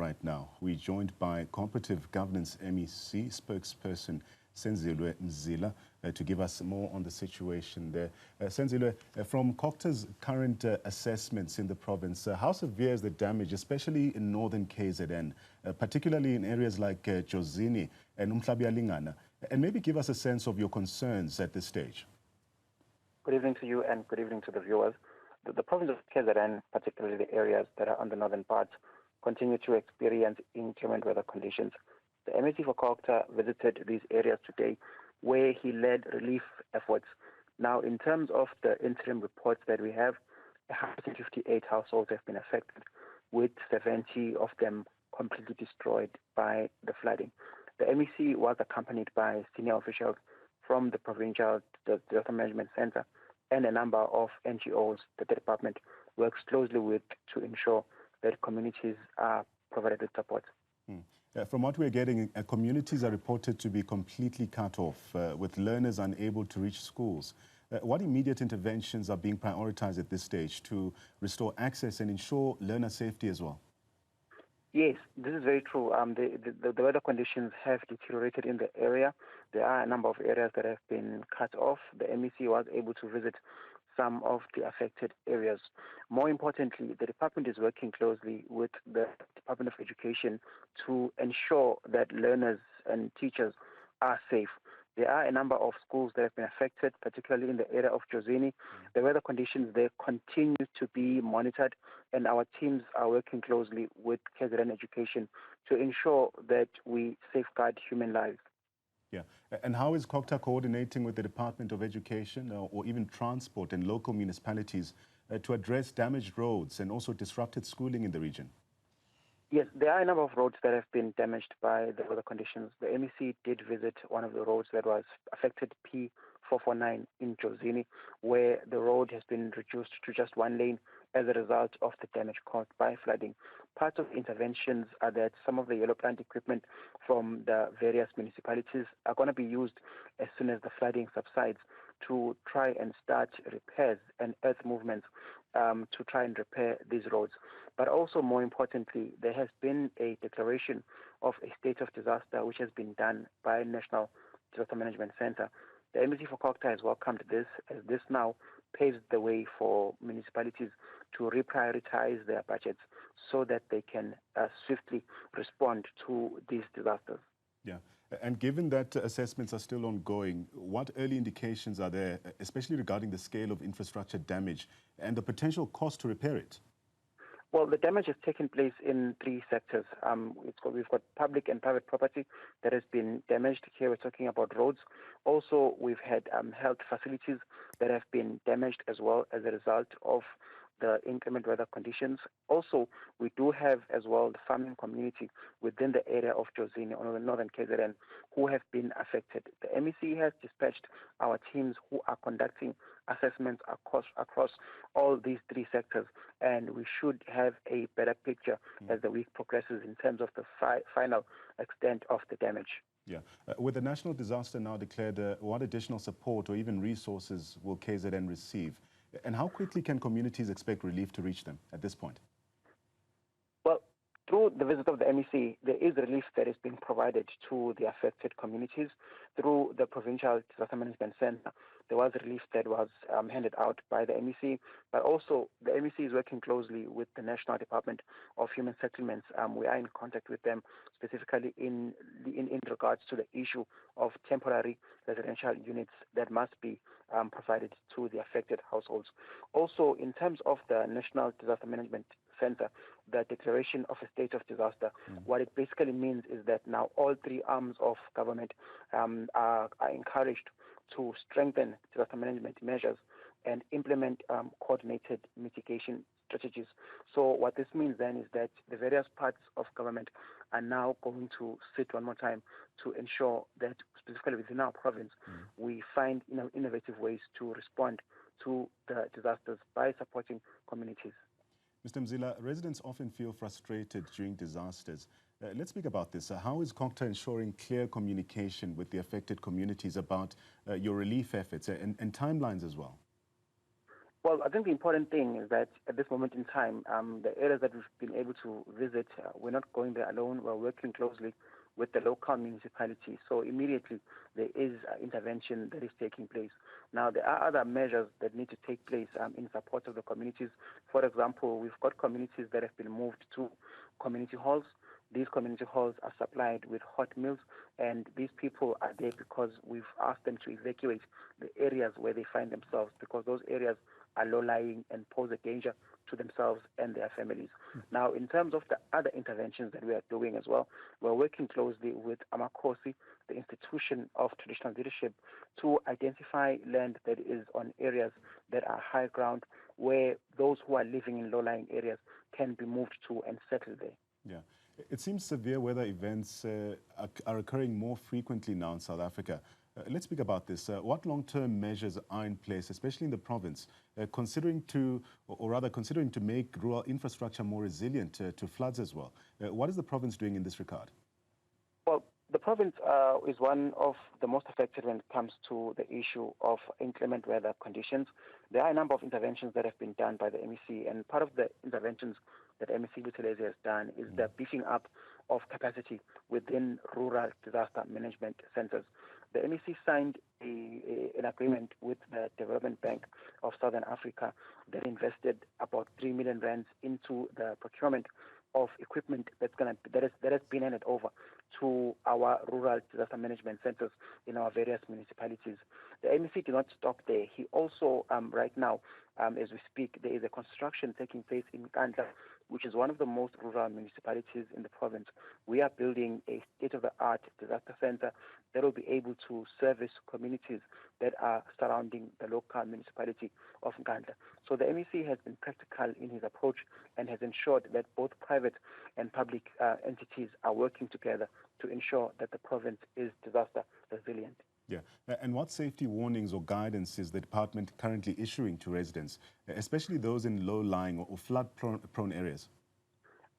right now. We're joined by Cooperative Governance MEC spokesperson Senzelwe Mzila to give us more on the situation there. Senzelwe, from COGTA's current assessments in the province, how severe is the damage, especially in northern KZN, particularly in areas like Jozini and Umhlabiyalingana? And maybe give us a sense of your concerns at this stage. Good evening to you and good evening to the viewers. The province of KZN, particularly the areas that are on the northern part, continue to experience inclement weather conditions. The MEC for COGTA visited these areas today where he led relief efforts. Now, in terms of the interim reports that we have, 158 households have been affected, with 70 of them completely destroyed by the flooding. The MEC was accompanied by senior officials from the Provincial Disaster Management Center and a number of NGOs that the department works closely with to ensure that communities are provided with support. From what we're getting, communities are reported to be completely cut off, with learners unable to reach schools. What immediate interventions are being prioritized at this stage to restore access and ensure learner safety as well? Yes, this is very true. The weather conditions have deteriorated in the area. There are a number of areas that have been cut off. The MEC was able to visit some of the affected areas. More importantly, the department is working closely with the Department of Education to ensure that learners and teachers are safe. There are a number of schools that have been affected, particularly in the area of Jozini. The weather conditions there continue to be monitored, and our teams are working closely with KZN Education to ensure that we safeguard human lives. Yeah. And how is COGTA coordinating with the Department of Education or even transport and local municipalities to address damaged roads and also disrupted schooling in the region? Yes, there are a number of roads that have been damaged by the weather conditions. The MEC did visit one of the roads that was affected, P449 in Jozini, where the road has been reduced to just one lane as a result of the damage caused by flooding. Part of the interventions are that some of the yellow plant equipment from the various municipalities are going to be used as soon as the flooding subsides to try and start repairs and earth movements to try and repair these roads. But also, more importantly, there has been a declaration of a state of disaster which has been done by National Disaster Management Center. The MEC for COGTA has welcomed this, as this now paves the way for municipalities to reprioritize their budgets so that they can swiftly respond to these disasters. Yeah. And given that assessments are still ongoing, what early indications are there, especially regarding the scale of infrastructure damage and the potential cost to repair it? Well, the damage has taken place in three sectors. We've got public and private property that has been damaged. Here we're talking about roads. Also, we've had health facilities that have been damaged as well as a result of the inclement weather conditions. Also, we do have as well the farming community within the area of Jozini or the northern KZN who have been affected. The MEC has dispatched our teams who are conducting assessments across all these three sectors, and we should have a better picture as the week progresses in terms of the final extent of the damage. Yeah. With the national disaster now declared, what additional support or even resources will KZN receive? And how quickly can communities expect relief to reach them at this point? Well, through the visit of the MEC, there is relief that is being provided to the affected communities. Through the Provincial Disaster Management Center, there was relief that was handed out by the MEC, but also the MEC is working closely with the National Department of Human Settlements. We are in contact with them specifically in regards to the issue of temporary residential units that must be provided to the affected households. Also, in terms of the National Disaster Management Center, the declaration of a state of disaster, what it basically means is that now all three arms of government are encouraged to strengthen disaster management measures and implement coordinated mitigation strategies. So what this means then is that the various parts of government are now going to sit one more time to ensure that specifically within our province, we find innovative ways to respond to the disasters by supporting communities. Mr. Mzila, residents often feel frustrated during disasters. Let's speak about this. How is COGTA ensuring clear communication with the affected communities about your relief efforts and timelines as well? Well, I think the important thing is that at this moment in time, the areas that we've been able to visit, we're not going there alone. We're working closely with the local municipality. So immediately there is intervention that is taking place. Now, there are other measures that need to take place in support of the communities. For example, we've got communities that have been moved to community halls. These community halls are supplied with hot meals, and these people are there because we've asked them to evacuate the areas where they find themselves, because those areas are low-lying and pose a danger to themselves and their families. Now, in terms of the other interventions that we are doing as well, we're working closely with Amakosi, the institution of traditional leadership, to identify land that is on areas that are high ground, where those who are living in low-lying areas can be moved to and settle there. Yeah. It seems severe weather events are occurring more frequently now in South Africa. Let's speak about this. What long-term measures are in place, especially in the province, considering to make rural infrastructure more resilient to floods as well? What is the province doing in this regard? Well, the province is one of the most affected when it comes to the issue of inclement weather conditions. There are a number of interventions that have been done by the MEC, and part of the interventions that MEC Buthelezi has done is the beefing up of capacity within rural disaster management centers. The MEC signed an agreement with the Development Bank of Southern Africa that invested about 3 million rands into the procurement of equipment that has been handed over to our rural disaster management centers in our various municipalities. The MEC did not stop there. He also, right now, as we speak, there is a construction taking place in Nkandla, which is one of the most rural municipalities in the province. We are building a state-of-the-art disaster center that will be able to service communities that are surrounding the local municipality of Nkandla. So the MEC has been practical in his approach and has ensured that both private and public entities are working together to ensure that the province is disaster resilient. Yeah. And what safety warnings or guidance is the department currently issuing to residents, especially those in low-lying or flood-prone areas?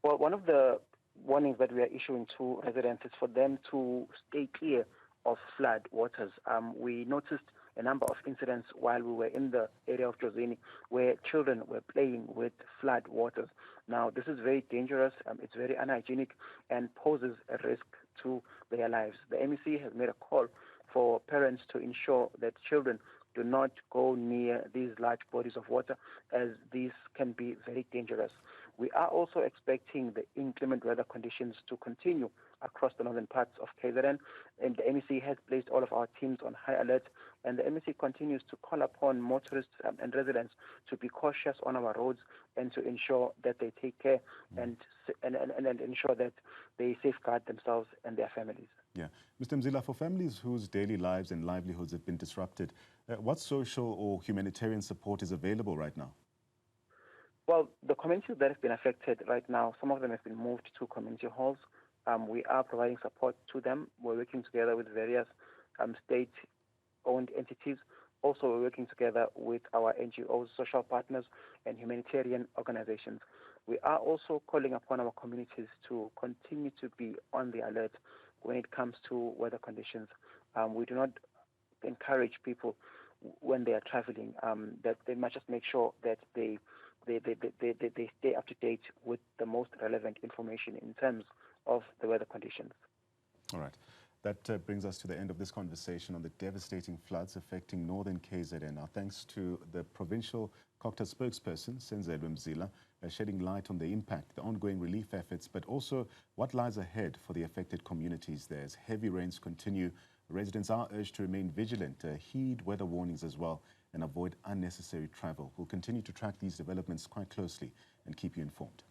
Well, one of the warnings that we are issuing to residents is for them to stay clear of flood waters. We noticed a number of incidents while we were in the area of Jozini where children were playing with flood waters. Now, this is very dangerous, it's very unhygienic, and poses a risk to their lives. The MEC has made a call for parents to ensure that children do not go near these large bodies of water, as these can be very dangerous. We are also expecting the inclement weather conditions to continue across the northern parts of KZN, and the MEC has placed all of our teams on high alert, and the MEC continues to call upon motorists and residents to be cautious on our roads and to ensure that they take care and ensure that they safeguard themselves and their families. Yeah. Mr. Mzila, for families whose daily lives and livelihoods have been disrupted, what social or humanitarian support is available right now? Well, the communities that have been affected right now, some of them have been moved to community halls. We are providing support to them. We're working together with various state-owned entities. Also, we're working together with our NGOs, social partners, and humanitarian organizations. We are also calling upon our communities to continue to be on the alert when it comes to weather conditions. We do not encourage people when they are traveling that they must just make sure that they stay up to date with the most relevant information in terms of the weather conditions. All right. That brings us to the end of this conversation on the devastating floods affecting northern KZN. Our thanks to the provincial COGTA spokesperson, Senzelwe Mzila, shedding light on the impact, the ongoing relief efforts, but also what lies ahead for the affected communities there. As heavy rains continue, residents are urged to remain vigilant, heed weather warnings as well, and avoid unnecessary travel. We'll continue to track these developments quite closely and keep you informed.